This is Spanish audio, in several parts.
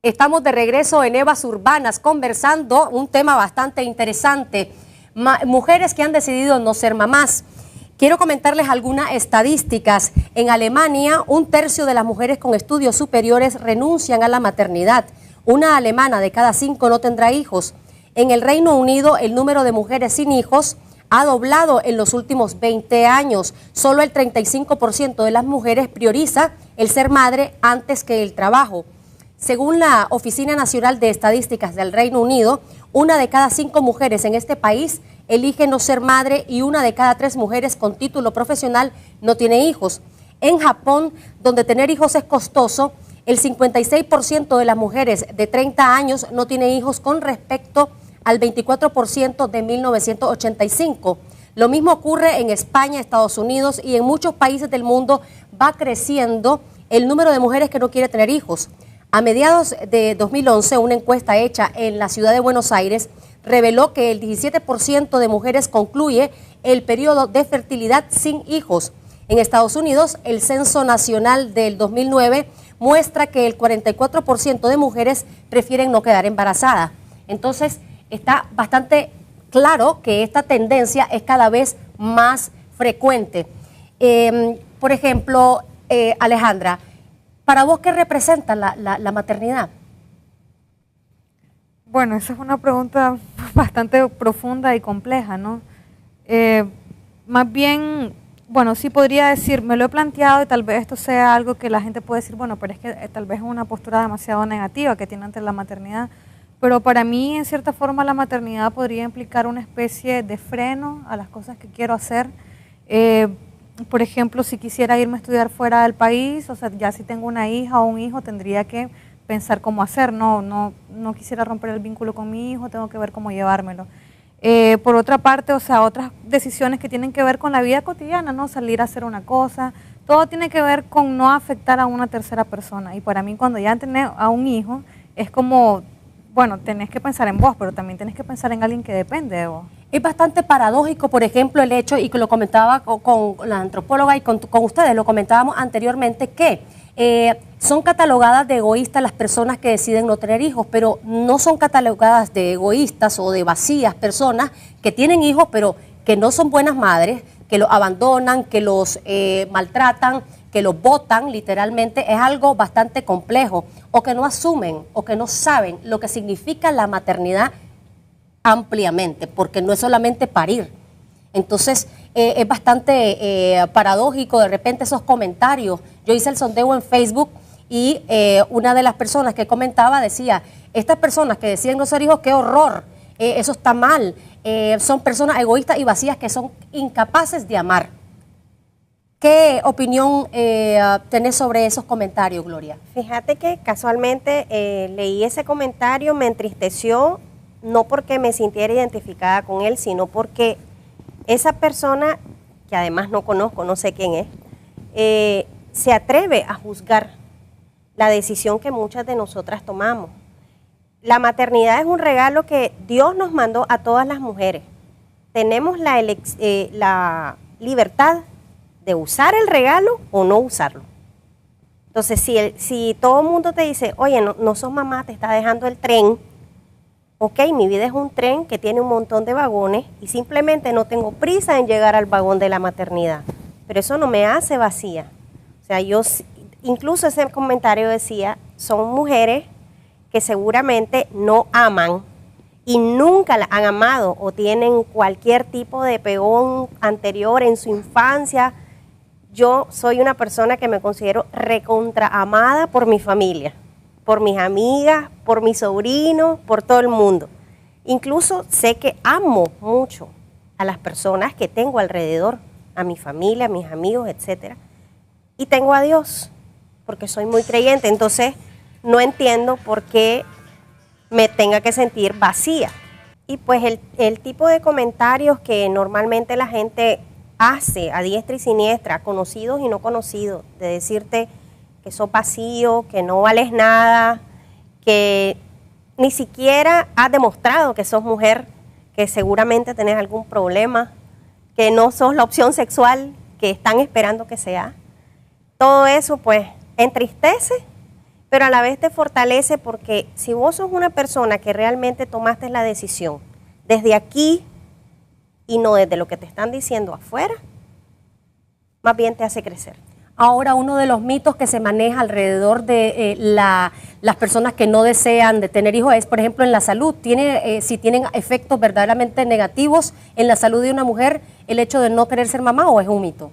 Estamos de regreso en Evas Urbanas conversando un tema bastante interesante. Mujeres que han decidido no ser mamás. Quiero comentarles algunas estadísticas. En Alemania, 1/3 de las mujeres con estudios superiores renuncian a la maternidad. Una alemana de cada 5 no tendrá hijos. En el Reino Unido, el número de mujeres sin hijos ha doblado en los últimos 20 años. Solo el 35% de las mujeres prioriza el ser madre antes que el trabajo. Según la Oficina Nacional de Estadísticas del Reino Unido, 1 de cada 5 mujeres en este país elige no ser madre y 1 de cada 3 mujeres con título profesional no tiene hijos. En Japón, donde tener hijos es costoso, el 56% de las mujeres de 30 años no tiene hijos con respecto al 24% de 1985. Lo mismo ocurre en España, Estados Unidos y en muchos países del mundo va creciendo el número de mujeres que no quiere tener hijos. A mediados de 2011, una encuesta hecha en la ciudad de Buenos Aires reveló que el 17% de mujeres concluye el periodo de fertilidad sin hijos. En Estados Unidos, el Censo Nacional del 2009 muestra que el 44% de mujeres prefieren no quedar embarazadas. Entonces, está bastante claro que esta tendencia es cada vez más frecuente. Por ejemplo, Alejandra, ¿para vos qué representa la maternidad? Bueno, esa es una pregunta bastante profunda y compleja, ¿no? Más bien, bueno, sí podría decir, me lo he planteado y tal vez esto sea algo que la gente puede decir, bueno, pero es que tal vez es una postura demasiado negativa que tiene ante la maternidad, pero para mí, en cierta forma, la maternidad podría implicar una especie de freno a las cosas que quiero hacer. Por ejemplo, si quisiera irme a estudiar fuera del país, o sea, ya si tengo una hija o un hijo, tendría que pensar cómo hacer, no quisiera romper el vínculo con mi hijo, tengo que ver cómo llevármelo. Por otra parte, o sea, otras decisiones que tienen que ver con la vida cotidiana, ¿no? Salir a hacer una cosa, todo tiene que ver con no afectar a una tercera persona. Y para mí, cuando ya tenés a un hijo, es como, bueno, tenés que pensar en vos, pero también tenés que pensar en alguien que depende de vos. Es bastante paradójico, por ejemplo, el hecho, y que lo comentaba con la antropóloga y con ustedes, lo comentábamos anteriormente, que son catalogadas de egoístas las personas que deciden no tener hijos, pero no son catalogadas de egoístas o de vacías personas que tienen hijos, pero que no son buenas madres, que los abandonan, que los maltratan, que los botan literalmente. Es algo bastante complejo, o que no asumen o que no saben lo que significa la maternidad ampliamente, porque no es solamente parir. Entonces, es bastante paradójico de repente esos comentarios. Yo hice el sondeo en Facebook y una de las personas que comentaba decía, estas personas que deciden no ser hijos, qué horror, eso está mal, son personas egoístas y vacías que son incapaces de amar. ¿Qué opinión tenés sobre esos comentarios, Gloria? Fíjate que casualmente leí ese comentario, me entristeció, no porque me sintiera identificada con él, sino porque esa persona, que además no conozco, no sé quién es, se atreve a juzgar la decisión que muchas de nosotras tomamos. La maternidad es un regalo que Dios nos mandó a todas las mujeres. Tenemos la libertad de usar el regalo o no usarlo. Entonces, si todo el mundo te dice, oye, no sos mamá, te está dejando el tren, ok, mi vida es un tren que tiene un montón de vagones y simplemente no tengo prisa en llegar al vagón de la maternidad, pero eso no me hace vacía. O sea, incluso ese comentario decía, son mujeres que seguramente no aman y nunca la han amado o tienen cualquier tipo de pegón anterior en su infancia. Yo soy una persona que me considero recontraamada por mi familia, por mis amigas, por mis sobrinos, por todo el mundo. Incluso sé que amo mucho a las personas que tengo alrededor, a mi familia, a mis amigos, etc. Y tengo a Dios, porque soy muy creyente, entonces no entiendo por qué me tenga que sentir vacía. Y pues el tipo de comentarios que normalmente la gente hace a diestra y siniestra, conocidos y no conocidos, de decirte que sos vacío, que no vales nada, que ni siquiera has demostrado que sos mujer, que seguramente tenés algún problema, que no sos la opción sexual que están esperando que sea. todo eso pues entristece, pero a la vez te fortalece, porque si vos sos una persona que realmente tomaste la decisión desde aquí y no desde lo que te están diciendo afuera, más bien te hace crecer. Ahora, uno de los mitos que se maneja alrededor de las personas que no desean de tener hijos es, por ejemplo, en la salud. Si tienen efectos verdaderamente negativos en la salud de una mujer el hecho de no querer ser mamá, ¿o es un mito?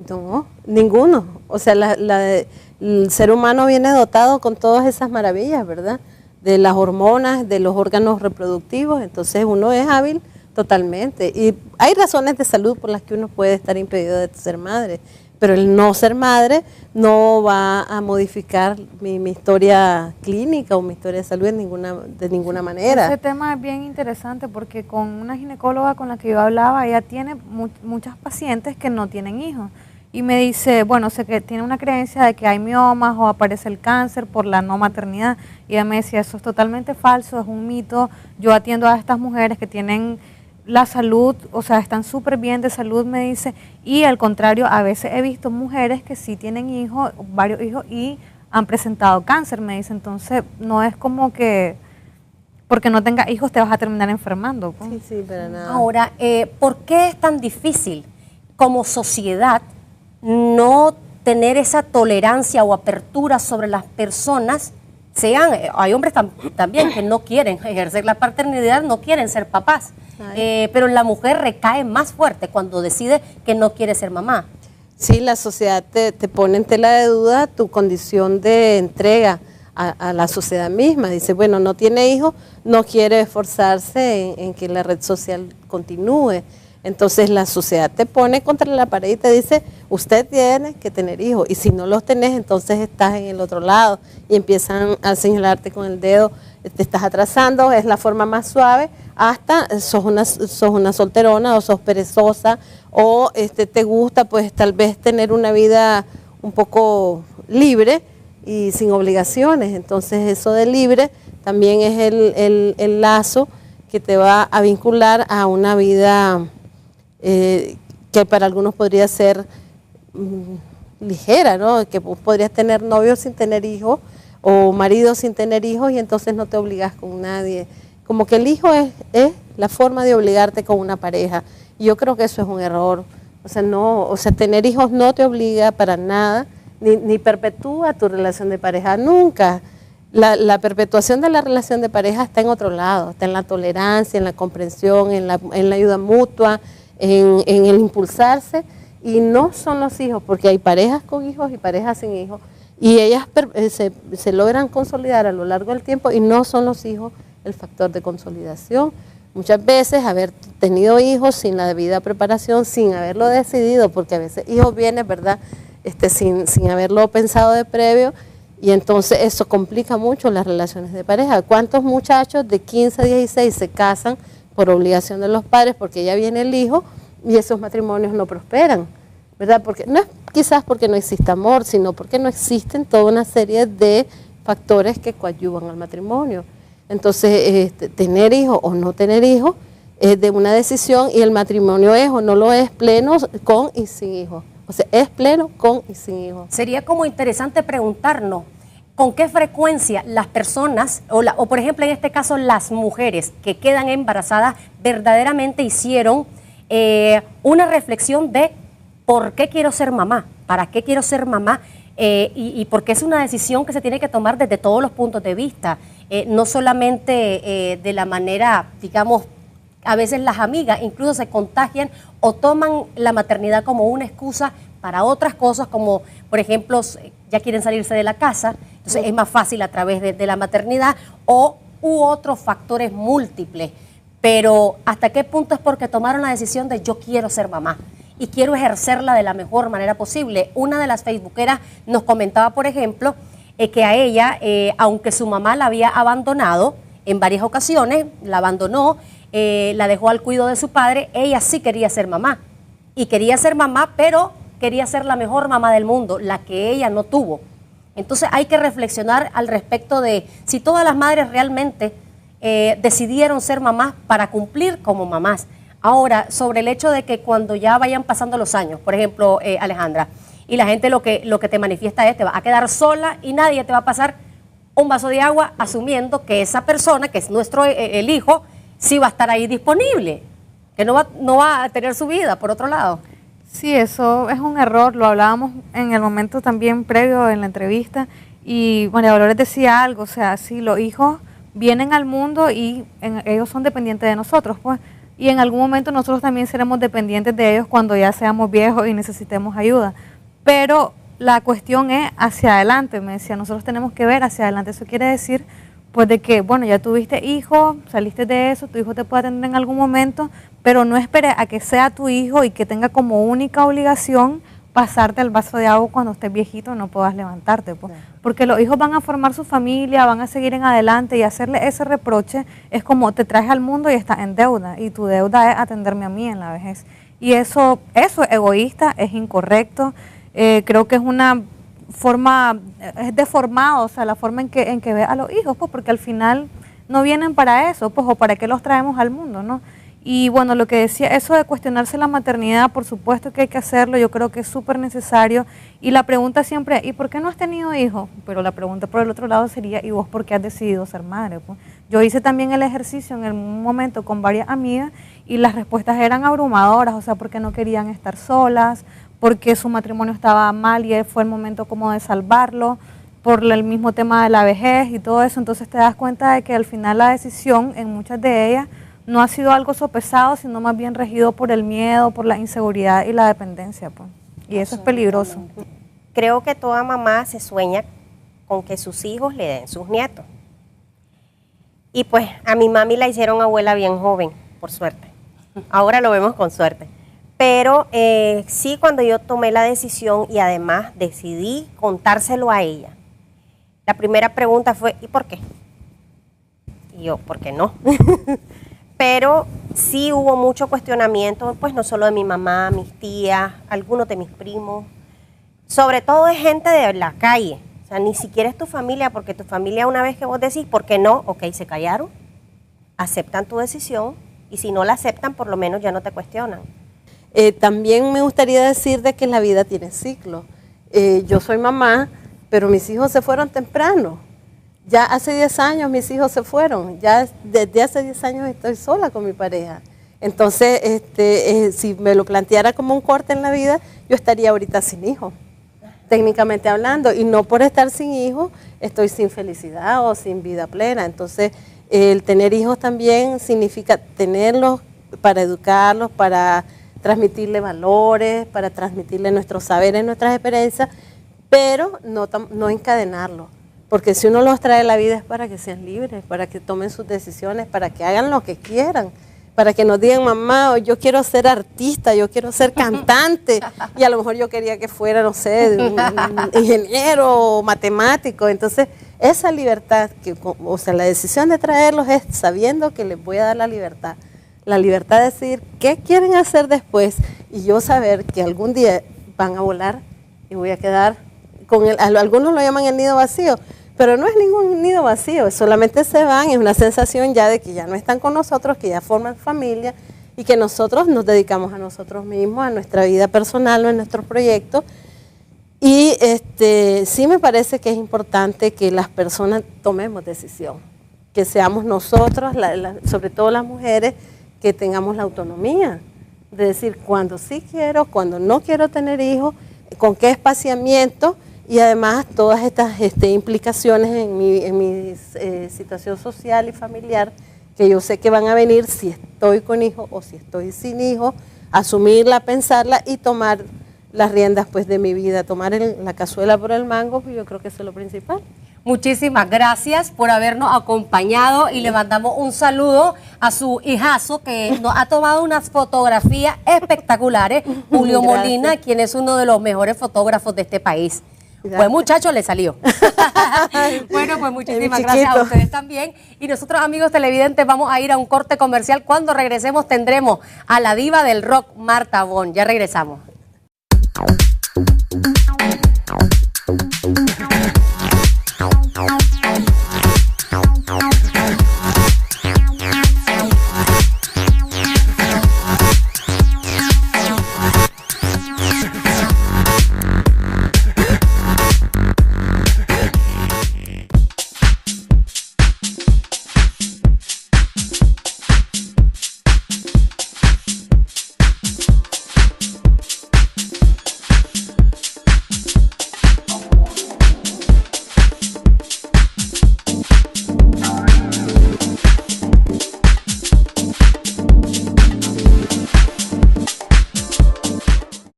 No, ninguno. O sea, el ser humano viene dotado con todas esas maravillas, ¿verdad? De las hormonas, de los órganos reproductivos, entonces uno es hábil totalmente. Y hay razones de salud por las que uno puede estar impedido de ser madre, pero el no ser madre no va a modificar mi historia clínica o mi historia de salud de ninguna manera. Ese tema es bien interesante porque con una ginecóloga con la que yo hablaba, ella tiene muchas pacientes que no tienen hijos. Y me dice, bueno, sé que tiene una creencia de que hay miomas o aparece el cáncer por la no maternidad. Y ella me decía, eso es totalmente falso, es un mito. Yo atiendo a estas mujeres que tienen la salud, o sea, están súper bien de salud, me dice, y al contrario, a veces he visto mujeres que sí tienen hijos, varios hijos, y han presentado cáncer, me dice. Entonces, no es como que porque no tengas hijos te vas a terminar enfermando, pues. Sí, sí, para nada. Ahora, ¿por qué es tan difícil como sociedad no tener esa tolerancia o apertura sobre las personas? Hay hombres también que no quieren ejercer la paternidad, no quieren ser papás, pero la mujer recae más fuerte cuando decide que no quiere ser mamá. Sí, la sociedad te pone en tela de duda tu condición de entrega a la sociedad misma. Dice, bueno, no tiene hijos, no quiere esforzarse en que la red social continúe. Entonces la sociedad te pone contra la pared y te dice, usted tiene que tener hijos, y si no los tenés, entonces estás en el otro lado, y empiezan a señalarte con el dedo, te estás atrasando, es la forma más suave, hasta sos una solterona, o sos perezosa, o te gusta pues tal vez tener una vida un poco libre y sin obligaciones. Entonces eso de libre también es el lazo que te va a vincular a una vida que para algunos podría ser ligera, ¿no? Que podrías tener novio sin tener hijos o marido sin tener hijos, y entonces no te obligas con nadie. Como que el hijo es la forma de obligarte con una pareja. Y yo creo que eso es un error. O sea, tener hijos no te obliga para nada, ni perpetúa tu relación de pareja, nunca. La perpetuación de la relación de pareja está en otro lado, está en la tolerancia, en la comprensión, en la ayuda mutua, en el impulsarse, y no son los hijos, porque hay parejas con hijos y parejas sin hijos, y ellas se logran consolidar a lo largo del tiempo, y no son los hijos el factor de consolidación. Muchas veces haber tenido hijos sin la debida preparación, sin haberlo decidido, porque a veces hijos vienen, ¿verdad?, sin haberlo pensado de previo, y entonces eso complica mucho las relaciones de pareja. ¿Cuántos muchachos de 15 a 16 se casan por obligación de los padres, porque ya viene el hijo, y esos matrimonios no prosperan, ¿verdad? Porque no es quizás porque no existe amor, sino porque no existen toda una serie de factores que coadyuvan al matrimonio. Entonces, tener hijos o no tener hijos es de una decisión, y el matrimonio es o no lo es pleno con y sin hijos. O sea, es pleno con y sin hijos. Sería como interesante preguntarnos con qué frecuencia las personas, o por ejemplo en este caso las mujeres que quedan embarazadas, verdaderamente hicieron una reflexión de por qué quiero ser mamá, para qué quiero ser mamá, y porque es una decisión que se tiene que tomar desde todos los puntos de vista, no solamente de la manera, digamos, a veces las amigas incluso se contagian o toman la maternidad como una excusa para otras cosas, como por ejemplo ya quieren salirse de la casa, entonces es más fácil a través de la maternidad, u otros factores múltiples. Pero ¿hasta qué punto es porque tomaron la decisión de yo quiero ser mamá y quiero ejercerla de la mejor manera posible? Una de las facebookeras nos comentaba, por ejemplo, que a ella, aunque su mamá la había abandonado en varias ocasiones, la abandonó, la dejó al cuidado de su padre, ella sí quería ser mamá. Y quería ser mamá, pero quería ser la mejor mamá del mundo, la que ella no tuvo. Entonces hay que reflexionar al respecto de si todas las madres realmente decidieron ser mamás para cumplir como mamás. Ahora, sobre el hecho de que cuando ya vayan pasando los años, por ejemplo, Alejandra, y la gente lo que te manifiesta es, te va a quedar sola y nadie te va a pasar un vaso de agua asumiendo que esa persona, que es el hijo, sí va a estar ahí disponible, que no va a tener su vida por otro lado. Sí, eso es un error, lo hablábamos en el momento también previo en la entrevista, y María Dolores decía algo, o sea, sí, los hijos vienen al mundo y ellos son dependientes de nosotros, pues, y en algún momento nosotros también seremos dependientes de ellos cuando ya seamos viejos y necesitemos ayuda, pero la cuestión es hacia adelante, me decía, nosotros tenemos que ver hacia adelante, eso quiere decir, pues de que, bueno, ya tuviste hijo, saliste de eso, tu hijo te puede atender en algún momento, pero no esperes a que sea tu hijo y que tenga como única obligación pasarte el vaso de agua cuando estés viejito y no puedas levantarte, pues. Porque los hijos van a formar su familia, van a seguir en adelante, y hacerle ese reproche es como te traes al mundo y estás en deuda, y tu deuda es atenderme a mí en la vejez. Y eso es egoísta, es incorrecto, creo que es una forma, es deformado, o sea, la forma en que ve a los hijos, pues, porque al final no vienen para eso, pues, o para qué los traemos al mundo, ¿no? Y bueno, lo que decía, eso de cuestionarse la maternidad, por supuesto que hay que hacerlo, yo creo que es súper necesario, y la pregunta siempre, ¿y por qué no has tenido hijos? Pero la pregunta por el otro lado sería, ¿y vos por qué has decidido ser madre? Pues, yo hice también el ejercicio en un momento con varias amigas, y las respuestas eran abrumadoras, o sea, porque no querían estar solas, porque su matrimonio estaba mal y fue el momento como de salvarlo, por el mismo tema de la vejez y todo eso. Entonces te das cuenta de que al final la decisión en muchas de ellas no ha sido algo sopesado, sino más bien regido por el miedo, por la inseguridad y la dependencia, pues. Y eso es peligroso. Creo que toda mamá se sueña con que sus hijos le den sus nietos. Y pues a mi mami la hicieron abuela bien joven, por suerte. Ahora lo vemos con suerte. Pero sí, cuando yo tomé la decisión y además decidí contárselo a ella, la primera pregunta fue, ¿y por qué? Y yo, ¿por qué no? Pero sí hubo mucho cuestionamiento, pues no solo de mi mamá, mis tías, algunos de mis primos, sobre todo de gente de la calle. O sea, ni siquiera es tu familia, porque tu familia, una vez que vos decís, ¿por qué no? Ok, se callaron, aceptan tu decisión, y si no la aceptan, por lo menos ya no te cuestionan. También me gustaría decir de que la vida tiene ciclo. Yo soy mamá, pero mis hijos se fueron temprano. Ya hace 10 años mis hijos se fueron. Ya desde hace 10 años estoy sola con mi pareja. Entonces, si me lo planteara como un corte en la vida, yo estaría ahorita sin hijos, técnicamente hablando. Y no por estar sin hijos, estoy sin felicidad o sin vida plena. Entonces, el tener hijos también significa tenerlos para educarlos, para transmitirle valores, para transmitirle nuestros saberes, nuestras experiencias, pero no encadenarlos. Porque si uno los trae a la vida es para que sean libres, para que tomen sus decisiones, para que hagan lo que quieran, para que nos digan, mamá, yo quiero ser artista, yo quiero ser cantante, y a lo mejor yo quería que fuera, no sé, un ingeniero o matemático. Entonces, esa libertad, o sea, la decisión de traerlos es sabiendo que les voy a dar la libertad de decidir qué quieren hacer después, y yo saber que algún día van a volar y voy a quedar con algunos lo llaman el nido vacío, pero no es ningún nido vacío, solamente se van, es una sensación ya de que ya no están con nosotros, que ya forman familia y que nosotros nos dedicamos a nosotros mismos, a nuestra vida personal, a nuestros proyectos. Y sí me parece que es importante que las personas tomemos decisión, que seamos nosotros, sobre todo las mujeres, que tengamos la autonomía de decir cuándo sí quiero, cuándo no quiero tener hijos, con qué espaciamiento, y además todas estas implicaciones en mi situación social y familiar, que yo sé que van a venir si estoy con hijos o si estoy sin hijos, asumirla, pensarla y tomar las riendas pues de mi vida, tomar la cazuela por el mango, pues yo creo que eso es lo principal. Muchísimas gracias por habernos acompañado, y le mandamos un saludo a su hijazo, que nos ha tomado unas fotografías espectaculares, Julio Molina, quien es uno de los mejores fotógrafos de este país. Gracias. Pues muchacho, le salió. Bueno, pues muchísimas gracias a ustedes también. Y nosotros, amigos televidentes, vamos a ir a un corte comercial. Cuando regresemos tendremos a la diva del rock, Marta Bon. Ya regresamos.